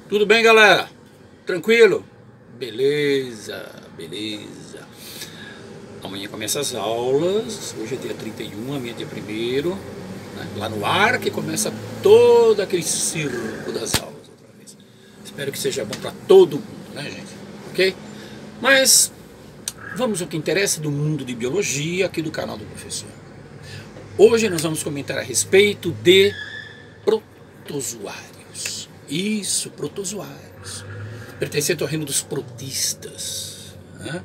Tudo bem, galera? Tranquilo? Beleza, beleza. Amanhã começa as aulas. Hoje é dia 31, amanhã é dia 1º, né? Lá no ar que começa todo aquele circo das aulas outra vez. Espero que seja bom para todo mundo, né, gente? Ok? Mas vamos ao que interessa do mundo de biologia aqui do canal do professor. Hoje nós vamos comentar a respeito de protozoários. Isso, protozoários. Pertencente ao reino dos protistas, né?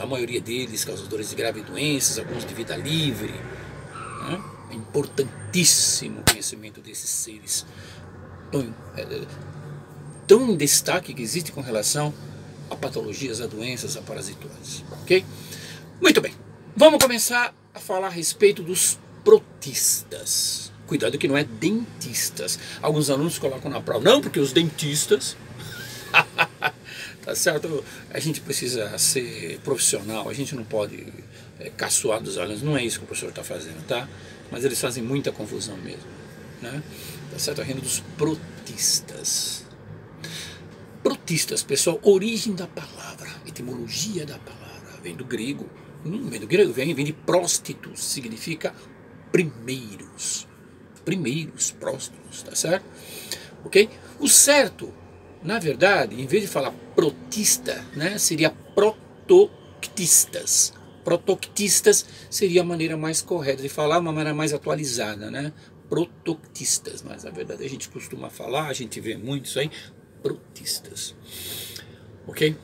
A maioria deles causadores de graves doenças, alguns de vida livre, né? É importantíssimo o conhecimento desses seres tão em destaque que existe com relação a patologias, a doenças, a parasitoses, ok? Muito bem, vamos começar a falar a respeito dos protistas. Cuidado que não é dentistas. Alguns alunos colocam na prova, não, porque os dentistas... Tá certo? A gente precisa ser profissional, a gente não pode caçoar dos alunos, não é isso que o professor está fazendo, tá? Mas eles fazem muita confusão mesmo, né? Tá certo? A reino dos protistas. Protistas, pessoal, origem da palavra, etimologia da palavra, vem do grego, vem de próstitos, significa primeiros, próstitos, tá certo? Ok? O certo, na verdade, em vez de falar protista, né, seria protoctistas. Protoctistas seria a maneira mais correta de falar, uma maneira mais atualizada, né? Protoctistas, mas na verdade a gente costuma falar, a gente vê muito isso aí, protistas. Ok?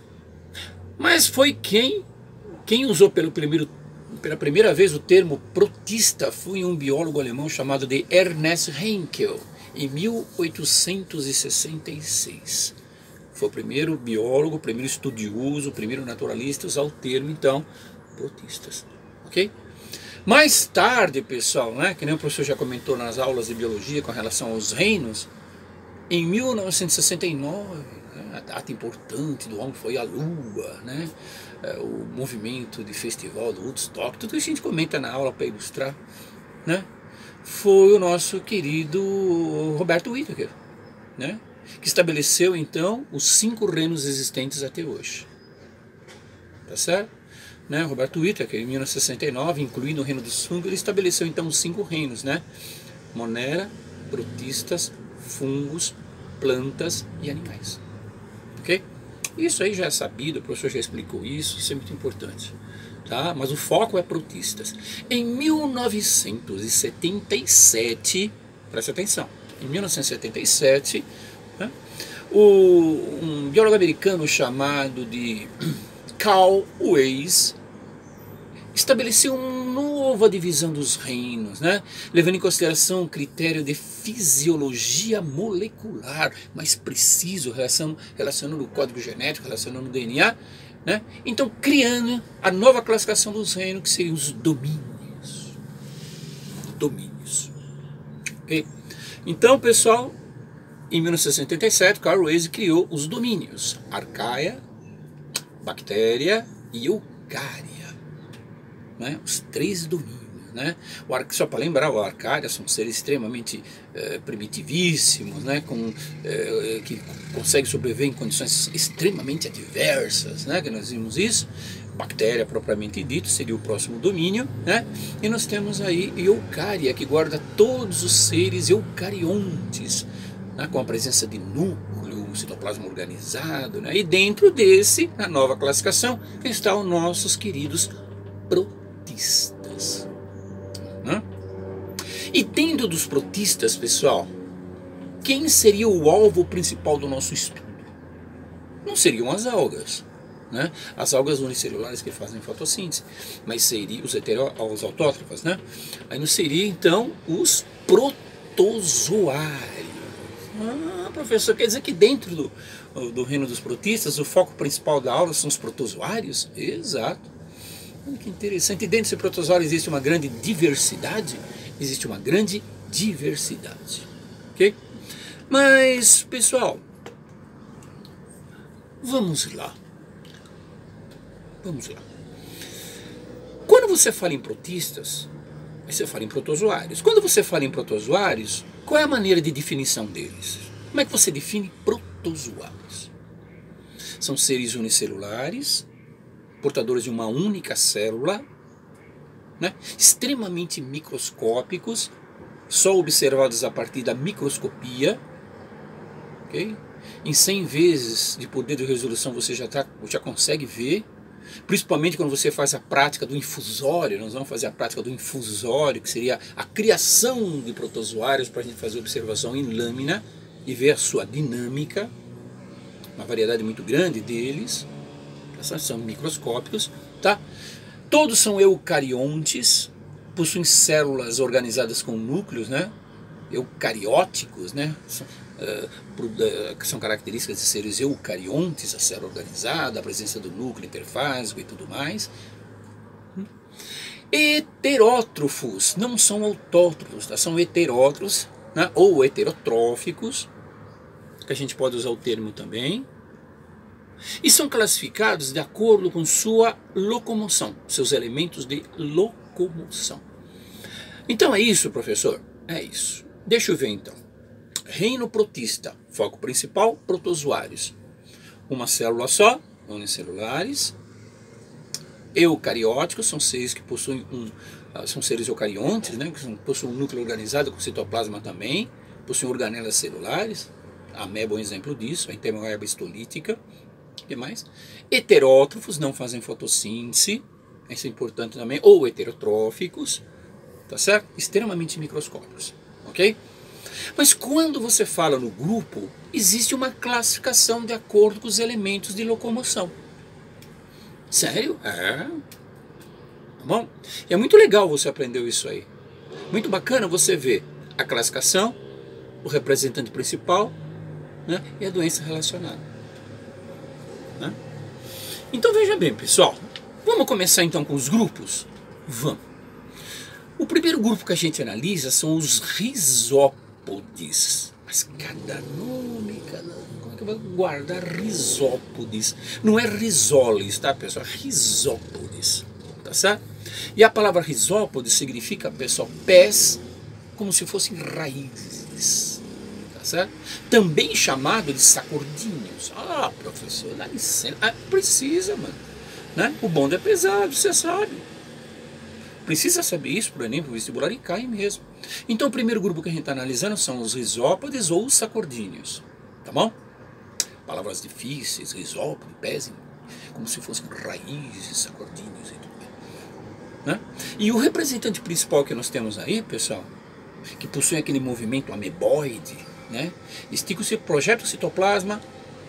Mas foi quem usou pela primeira vez o termo protista foi um biólogo alemão chamado de Ernest Haeckel, em 1866. Foi o primeiro biólogo, o primeiro estudioso, o primeiro naturalista a usar o termo, então, protistas. Ok? Mais tarde, pessoal, né, que nem o professor já comentou nas aulas de biologia com relação aos reinos, em 1969, né, a data importante do homem foi a Lua, né, o movimento de festival do Woodstock, tudo isso a gente comenta na aula para ilustrar, né? Foi o nosso querido Roberto Whittaker, né? Que estabeleceu então os 5 reinos existentes até hoje. Tá certo? Né? Roberto Whittaker, em 1969, incluindo o reino dos fungos, ele estabeleceu então os 5 reinos, né? Monera, protistas, fungos, plantas e animais. Ok? Isso aí já é sabido, o professor já explicou isso é muito importante. Tá? Mas o foco é protistas. Em 1977, presta atenção, em 1977, né, um biólogo americano chamado de Carl Weiss estabeleceu uma nova divisão dos reinos, né, levando em consideração o critério de fisiologia molecular, mais preciso, relacionando o código genético, relacionando o DNA, né? Então criando a nova classificação dos reinos, que seriam os domínios. Okay? Então, pessoal, em 1977, Carl Weiss criou os domínios: Archaea, Bactéria e Eukarya, né? Os 3 domínios, né? Só para lembrar, o Archaea são seres extremamente primitivíssimos, né? Que conseguem sobreviver em condições extremamente adversas, né? Que nós vimos isso. Bactéria propriamente dito seria o próximo domínio, né? E nós temos aí Eukarya, que guarda todos os seres eucariontes, né? Com a presença de núcleo, citoplasma organizado, né? E dentro desse, na nova classificação, estão nossos queridos protistas. E dentro dos protistas, pessoal, quem seria o alvo principal do nosso estudo? Não seriam as algas, né? As algas unicelulares que fazem fotossíntese, mas seriam os autótrofas, né? Aí não seria então os protozoários. Ah, professor, quer dizer que dentro do reino dos protistas o foco principal da aula são os protozoários? Exato. Olha que interessante. E dentro desse protozoário existe uma grande diversidade. Ok? Mas, pessoal, vamos lá. Quando você fala em protistas, você fala em protozoários. Quando você fala em protozoários, qual é a maneira de definição deles? Como é que você define protozoários? São seres unicelulares, portadores de uma única célula, né? Extremamente microscópicos, só observados a partir da microscopia, ok? Em 100 vezes de poder de resolução você já consegue ver, principalmente quando você faz a prática do infusório. Nós vamos fazer a prática do infusório, que seria a criação de protozoários para a gente fazer observação em lâmina e ver a sua dinâmica, uma variedade muito grande deles, são microscópicos, tá? Todos são eucariontes, possuem células organizadas com núcleos, né? Eucarióticos, né? Que são características de seres eucariontes, a célula organizada, a presença do núcleo interfásico e tudo mais. Heterótrofos, não são autótrofos, tá? São heterótrofos, né? Ou heterotróficos, que a gente pode usar o termo também, e são classificados de acordo com sua locomoção, seus elementos de locomoção. Então é isso, professor? É isso. Deixa eu ver então. Reino protista, foco principal, protozoários. Uma célula só, unicelulares. Eucarióticos, são seres que possuem são seres eucariontes, né, que possuem um núcleo organizado com citoplasma também, possuem organelas celulares. A ameba é um exemplo disso, a entamoeba histolítica. O que mais? Heterótrofos, não fazem fotossíntese, isso é importante também, ou heterotróficos, tá certo? Extremamente microscópicos, ok? Mas quando você fala no grupo, existe uma classificação de acordo com os elementos de locomoção. Sério? É. Tá bom? E é muito legal você aprender isso aí. Muito bacana você ver a classificação, o representante principal, né, e a doença relacionada. Né? Então veja bem, pessoal, vamos começar então com os grupos? Vamos. O primeiro grupo que a gente analisa são os risópodes. Mas cada nome, como é que vai guardar risópodes? Não é risoles, tá, pessoal? Risópodes, tá certo? E a palavra risópodes significa, pessoal, pés como se fossem raízes. Certo? Também chamado de sacordinhos. Ah, professor, dá licença. Ah, precisa, mano. Né? O bonde é pesado, você sabe. Precisa saber isso para o Enem, para o vestibular, e cai mesmo. Então o primeiro grupo que a gente está analisando são os risópodes ou os sacordinhos. Tá bom? Palavras difíceis, risópode, pés, como se fossem raízes, sacordinhos e tudo mais. Né? E o representante principal que nós temos aí, pessoal, que possui aquele movimento ameboide, né? Estica projeta o citoplasma,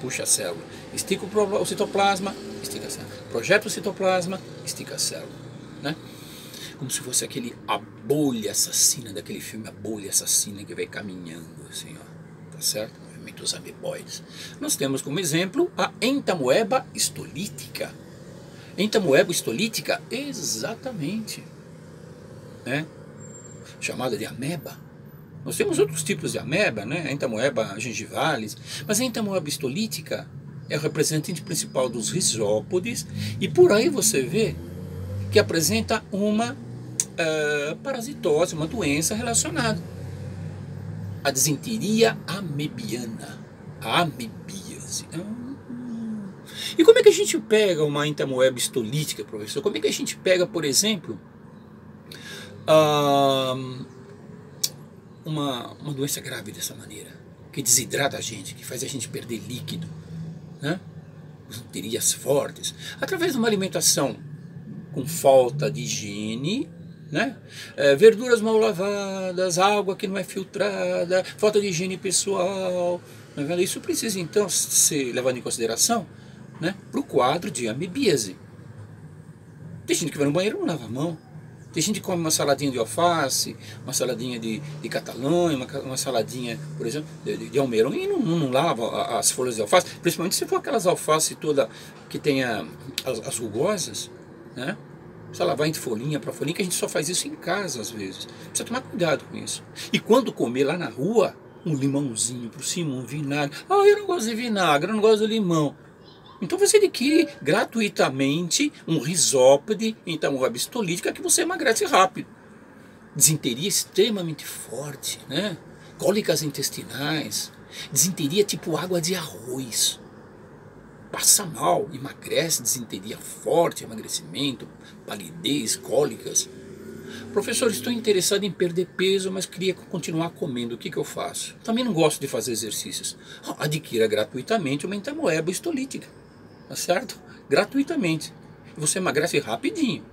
puxa a célula. Estica o citoplasma, estica a célula. Projeta o citoplasma, estica a célula. Né? Como se fosse a bolha assassina daquele filme, a bolha assassina que vai caminhando assim, ó. Tá certo? Movimentos ameboides. Nós temos como exemplo a entamoeba histolítica. Entamoeba histolítica, exatamente. Né? Chamada de ameba. Nós temos outros tipos de ameba, né? A entamoeba gengivalis, mas a entamoeba histolítica é o representante principal dos risópodes, e por aí você vê que apresenta uma parasitose, uma doença relacionada à disenteria amebiana, a amebíase. E como é que a gente pega uma entamoeba histolítica, professor? Como é que a gente pega, por exemplo, uma doença grave dessa maneira, que desidrata a gente, que faz a gente perder líquido, né? Disenterias fortes, através de uma alimentação com falta de higiene, né? Verduras mal lavadas, água que não é filtrada, falta de higiene pessoal. Isso precisa então ser levado em consideração, né, para o quadro de amebíase. Tem gente que vai no banheiro e não lava a mão. Tem gente que come uma saladinha de alface, uma saladinha de catalã, uma saladinha, por exemplo, de almeirão, e não lava as folhas de alface, principalmente se for aquelas alface toda que tem as rugosas, né? Precisa lavar entre folhinha para folhinha, que a gente só faz isso em casa às vezes. Precisa tomar cuidado com isso. E quando comer lá na rua, um limãozinho por cima, um vinagre. Ah, eu não gosto de vinagre, eu não gosto de limão. Então você adquire gratuitamente um risópode, então uma histolítica, que você emagrece rápido. Disenteria extremamente forte, né? Cólicas intestinais, Disenteria tipo água de arroz. Passa mal, emagrece, disenteria forte, emagrecimento, palidez, cólicas. Professor, estou interessado em perder peso, mas queria continuar comendo. O que eu faço? Também não gosto de fazer exercícios. Adquira gratuitamente uma entamoeba histolítica. Tá certo? Gratuitamente. Você emagrece rapidinho.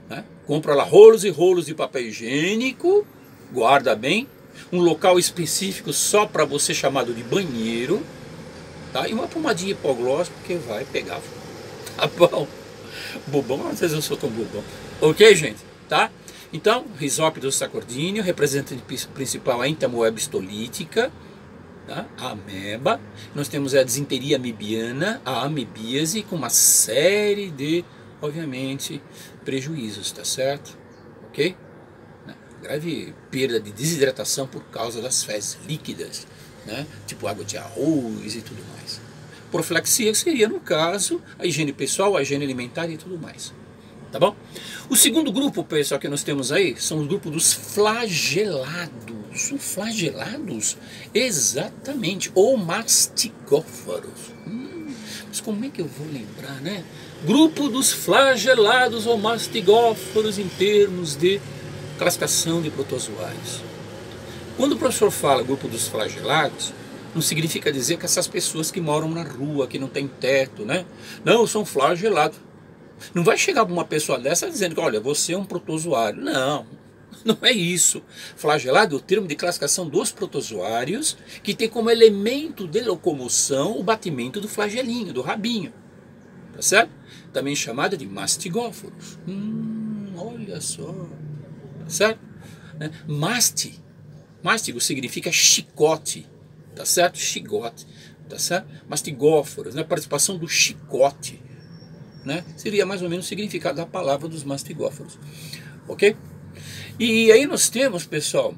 Né? Compra lá rolos e rolos de papel higiênico, guarda bem, um local específico só para você chamado de banheiro, tá? E uma pomadinha hipoglós, porque vai pegar. Tá bom? Bobão, às vezes eu sou tão bobão. Ok, gente? Tá? Então, Rhizopus sacordíneo, representante principal a entamoeba histolítica, tá? A ameba. Nós temos a disenteria amibiana, a amebíase, com uma série de, obviamente, prejuízos, tá certo? Ok? Grave perda de desidratação por causa das fezes líquidas, né? Tipo água de arroz e tudo mais. Profilaxia seria, no caso, a higiene pessoal, a higiene alimentar e tudo mais. Tá bom? O segundo grupo, pessoal, que nós temos aí são os grupos dos flagelados. Os flagelados? Exatamente. Ou mastigófaros. Mas como é que eu vou lembrar, né? Grupo dos flagelados ou mastigófaros em termos de classificação de protozoários. Quando o professor fala grupo dos flagelados, não significa dizer que essas pessoas que moram na rua, que não tem teto, né? Não, são flagelados. Não vai chegar uma pessoa dessa dizendo que, olha, você é um protozoário. Não, não é isso. Flagelado é o termo de classificação dos protozoários que tem como elemento de locomoção o batimento do flagelinho, do rabinho. Tá certo? Também chamado de mastigóforos. Olha só. Tá certo? Mástigo significa chicote. Tá certo? Chicote. Tá certo? Mastigóforos, né? Participação do chicote. Né? Seria mais ou menos o significado da palavra dos mastigóforos, ok? E aí nós temos, pessoal,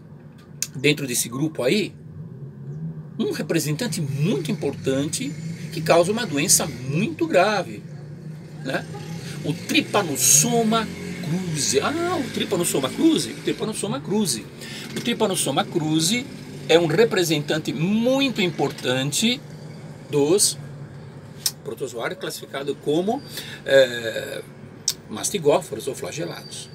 dentro desse grupo aí, um representante muito importante que causa uma doença muito grave, né? O Trypanosoma cruzi. O Trypanosoma cruzi? O Trypanosoma cruzi. O Trypanosoma cruzi é um representante muito importante dos protozoário classificado como mastigóforos ou flagelados,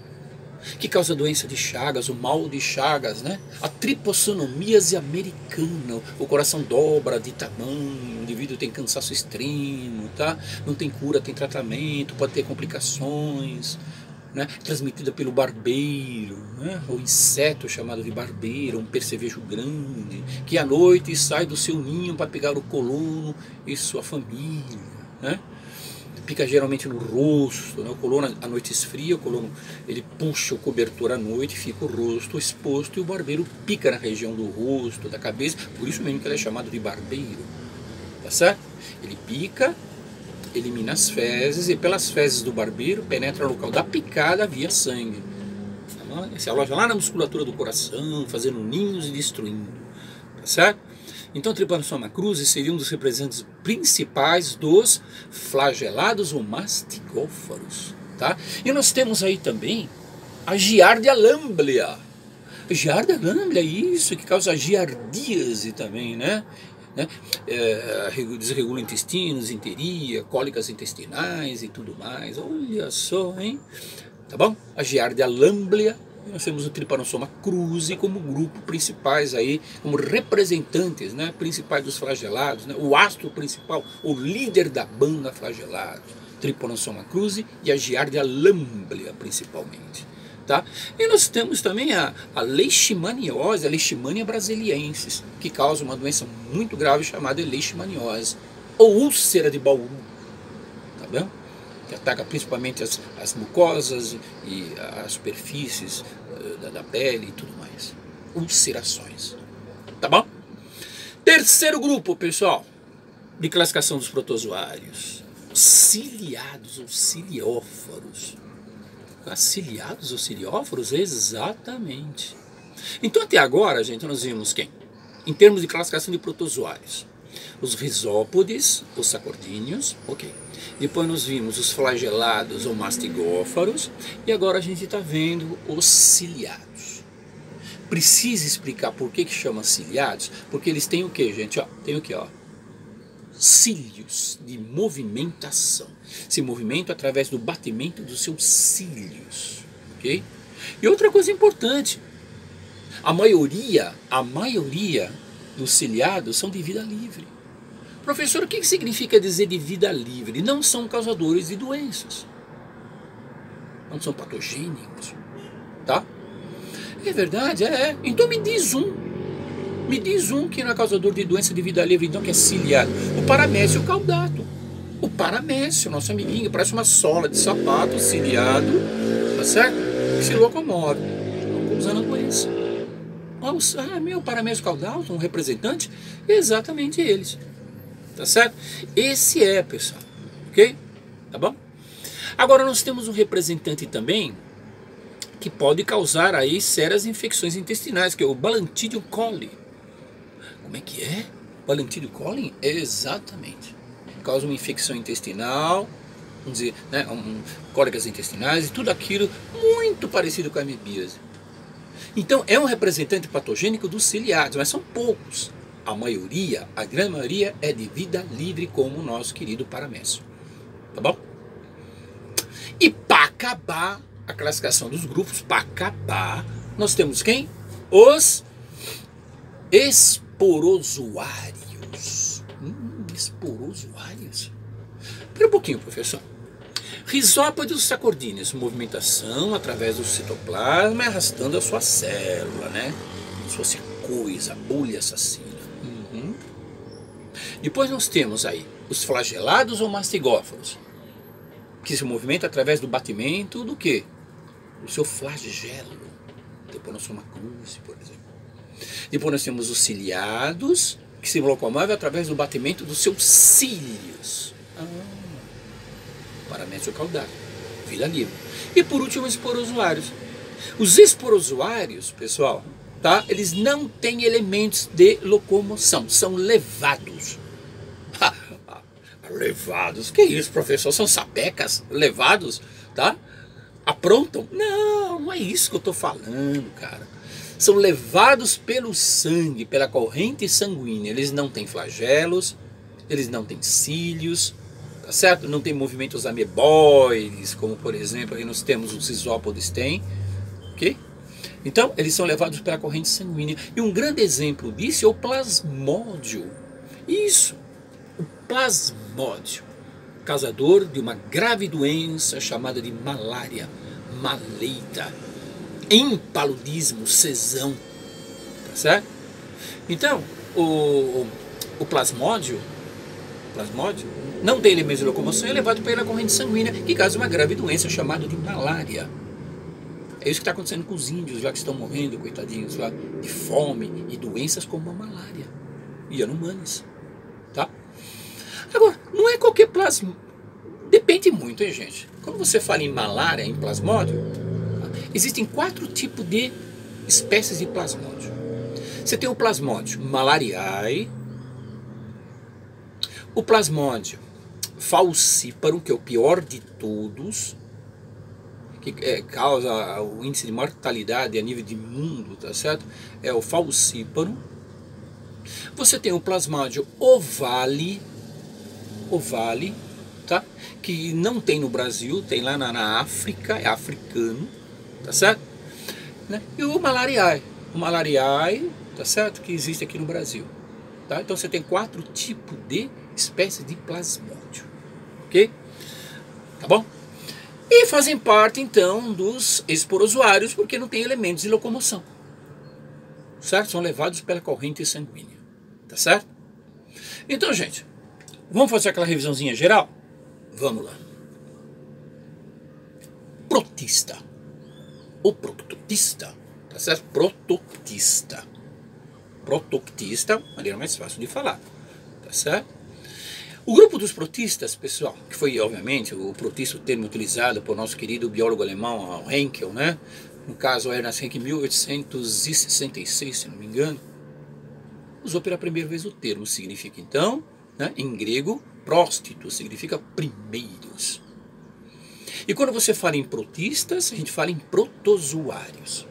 que causa doença de Chagas, o mal de Chagas, né? A tripossonomíase americana, o coração dobra de tamanho, o indivíduo tem cansaço extremo, tá? Não tem cura, tem tratamento, pode ter complicações, né? Transmitida pelo barbeiro, né? O inseto chamado de barbeiro, um percevejo grande, que à noite sai do seu ninho para pegar o colono e sua família, né? Pica geralmente no rosto, né? O colono à noite esfria, o colono ele puxa o cobertor à noite, fica o rosto exposto e o barbeiro pica na região do rosto, da cabeça, por isso mesmo que ele é chamado de barbeiro, tá certo? Ele pica, elimina as fezes e pelas fezes do barbeiro penetra no local da picada via sangue. Se aloja lá na musculatura do coração, fazendo ninhos e destruindo. Tá certo? Então o Trypanosoma cruzi seria um dos representantes principais dos flagelados ou mastigóforos. Tá? E nós temos aí também a Giardia lamblia. Giardia lamblia, isso que causa giardíase também, né? Desregula intestinos, enteria, cólicas intestinais e tudo mais. Olha só, hein? Tá bom? A Giardia lamblia. Nós temos o Trypanosoma cruzi como grupo principais aí, como representantes, né, principais dos flagelados, né? O astro principal, o líder da banda flagelados, Trypanosoma cruzi e a Giardia lamblia principalmente. Tá? E nós temos também a leishmaniose, a Leishmania brasiliensis, que causa uma doença muito grave chamada leishmaniose, ou úlcera de Bauru, tá bem? Que ataca principalmente as mucosas e as superfícies da pele e tudo mais. Ulcerações, tá bom? Terceiro grupo, pessoal, de classificação dos protozoários, ciliados ou cilióforos. Ciliados ou cilióforos? Exatamente. Então até agora, gente, nós vimos quem? Em termos de classificação de protozoários, os risópodes, os sacordíneos, ok. Depois nós vimos os flagelados ou mastigófaros, e agora a gente está vendo os ciliados. Precisa explicar por que chama ciliados, porque eles têm o que, gente? Ó, tem o que, ó? Cílios de movimentação. Se movimenta através do batimento dos seus cílios, ok? E outra coisa importante, a maioria dos ciliados são de vida livre. Professor, o que significa dizer de vida livre? Não são causadores de doenças. Não são patogênicos, tá? É verdade, Então me diz um que não é causador de doença de vida livre, então, que é ciliado. O paramécio caudato. O paramécio, nosso amiguinho, parece uma sola de sapato ciliado, tá certo? Que se locomove, causando a doença. Meu paramécio caudato, um representante, exatamente eles. Tá certo? Esse pessoal, ok? Tá bom? Agora nós temos um representante também que pode causar aí sérias infecções intestinais, que é o Balantidium coli. Como é que é? Balantidium coli? Exatamente. Causa uma infecção intestinal, vamos dizer, né, cólicas intestinais e tudo aquilo muito parecido com a amebíase. Então é um representante patogênico dos ciliados, mas são poucos. A maioria, a grande maioria, é de vida livre, como o nosso querido paramécio. Tá bom? E para acabar a classificação dos grupos, para acabar, nós temos quem? Os esporozoários. Esporozoários? Espera um pouquinho, professor. Rizópodes sacordíneos, movimentação através do citoplasma, arrastando a sua célula, né? Como se fosse coisa, bolha assassina. Depois nós temos aí os flagelados ou mastigófaros, que se movimentam através do batimento do quê? Do seu flagelo. Depois nós temos uma cruz, por exemplo. Depois nós temos os ciliados, que se locomovem através do batimento dos seus cílios. Paramécio caudado, vida livre. E por último, os esporozoários. Os esporozoários, pessoal, tá? Eles não têm elementos de locomoção, são levados. Levados? Que isso, professor? São sapecas? Levados? Tá? Aprontam? Não, não é isso que eu estou falando, cara. São levados pelo sangue, pela corrente sanguínea. Eles não têm flagelos, eles não têm cílios, tá certo? Não tem movimentos ameboides, como por exemplo, aí nós temos os isópodes têm, ok? Então, eles são levados pela corrente sanguínea. E um grande exemplo disso é o plasmódio. Isso, o plasmódio, causador de uma grave doença chamada de malária, maleita, empaludismo, cesão, tá certo? Então, o plasmódio não tem elementos de locomoção, é levado pela corrente sanguínea, que causa uma grave doença chamada de malária. É isso que está acontecendo com os índios lá que estão morrendo, coitadinhos lá, de fome e doenças como a malária e Yanomamis, tá? Agora, não é qualquer plasmódio, depende muito, hein, gente? Quando você fala em malária, em plasmódio, existem 4 tipos de espécies de plasmódio. Você tem o plasmódio malariae, o plasmódio falciparum, que é o pior de todos, que causa o índice de mortalidade a nível de mundo, tá certo? É o falciparum. Você tem o plasmódio ovale, tá? Que não tem no Brasil, tem lá na África, é africano, tá certo? Né? E o malariae, tá certo? Que existe aqui no Brasil, tá? Então você tem 4 tipos de espécies de plasmódio, ok? Tá bom? E fazem parte então dos esporozoários, porque não tem elementos de locomoção, certo? São levados pela corrente sanguínea, tá certo? Então, gente, vamos fazer aquela revisãozinha geral? Vamos lá. Protista. O protoctista, tá certo? Protoctista, maneira mais fácil de falar, tá certo? O grupo dos protistas, pessoal, que foi, obviamente, o protista, o termo utilizado por nosso querido biólogo alemão, Henkel, né? No caso, Ernst Henkel, em 1866, se não me engano, usou pela primeira vez o termo. Significa, então, né, em grego, próstito, significa primeiros. E quando você fala em protistas, a gente fala em protozoários.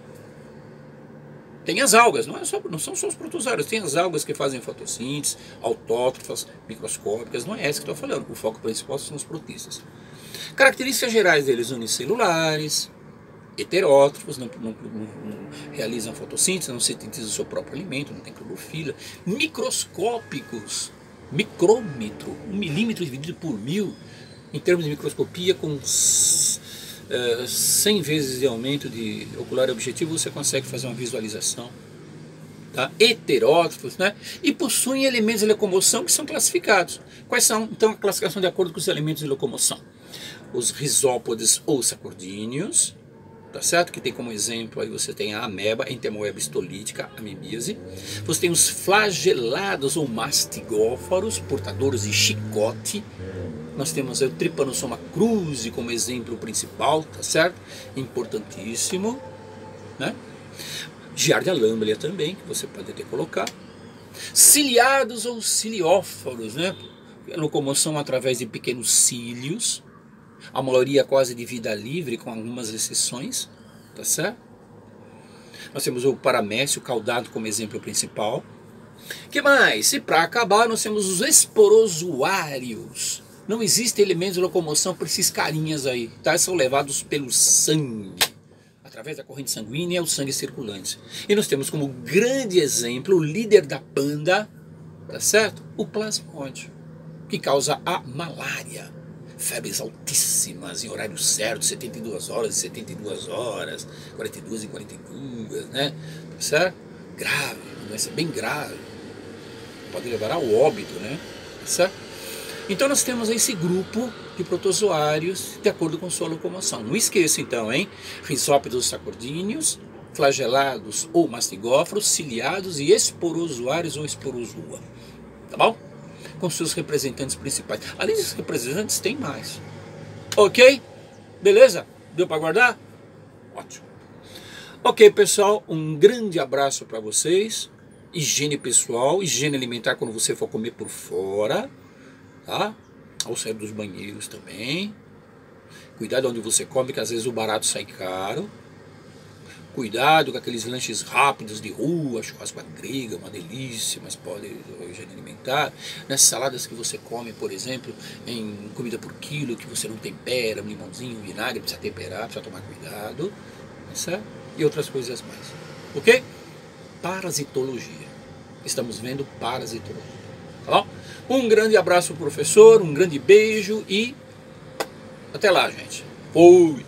Tem as algas, não são só os protozoários, tem as algas que fazem fotossíntese, autótrofas, microscópicas, não é essa que eu estou falando, o foco principal são os protistas. Características gerais deles: unicelulares, heterótrofos, não realizam fotossíntese, não sintetizam o seu próprio alimento, não tem clorofila, microscópicos, micrômetro, 1 milímetro dividido por 1000, em termos de microscopia, com 100 vezes de aumento de ocular objetivo, você consegue fazer uma visualização. Tá? Heterótrofos, né? E possuem elementos de locomoção que são classificados. Quais são, então, a classificação de acordo com os elementos de locomoção? Os risópodes ou sacordíneos, tá certo? Que tem como exemplo, aí você tem a ameba, entemoeba histolítica, amebíase. Você tem os flagelados ou mastigófaros, portadores de chicote. Nós temos o Trypanosoma cruzi como exemplo principal, tá certo? Importantíssimo, né? Giardia lamblia também, que você pode até colocar. Ciliados ou cilióforos, né? Locomoção através de pequenos cílios. A maioria quase de vida livre, com algumas exceções, tá certo? Nós temos o paramécio caudado como exemplo principal. Que mais? E para acabar, nós temos os esporozoários. Não existem elementos de locomoção para esses carinhas aí, tá? São levados pelo sangue, através da corrente sanguínea, o sangue circulante. E nós temos como grande exemplo, o líder da banda, tá certo? O plasmódio, que causa a malária. Febres altíssimas, em horário certo, 72 horas e 72 horas, 42 e 42, né? Tá certo? Grave, uma doença bem grave. Pode levar ao óbito, né? Tá certo? Então nós temos esse grupo de protozoários de acordo com sua locomoção. Não esqueça então, hein? Risópodos sacordíneos, flagelados ou mastigóforos, ciliados e esporozoários ou esporozoa. Tá bom? Com seus representantes principais. Além desses representantes, tem mais. Ok? Beleza? Deu para guardar? Ótimo. Ok, pessoal, um grande abraço para vocês. Higiene pessoal, higiene alimentar quando você for comer por fora, tá? Ao sair dos banheiros também. Cuidado onde você come, que às vezes o barato sai caro. Cuidado com aqueles lanches rápidos de rua, churrasco à grega, uma delícia, mas pode higiene alimentar. Nas saladas que você come, por exemplo, em comida por quilo, que você não tempera, um limãozinho, um vinagre, precisa temperar, precisa tomar cuidado, certo? E outras coisas mais, ok? Parasitologia. Estamos vendo parasitologia, tá bom? Um grande abraço, professor, um grande beijo e até lá, gente. Fui!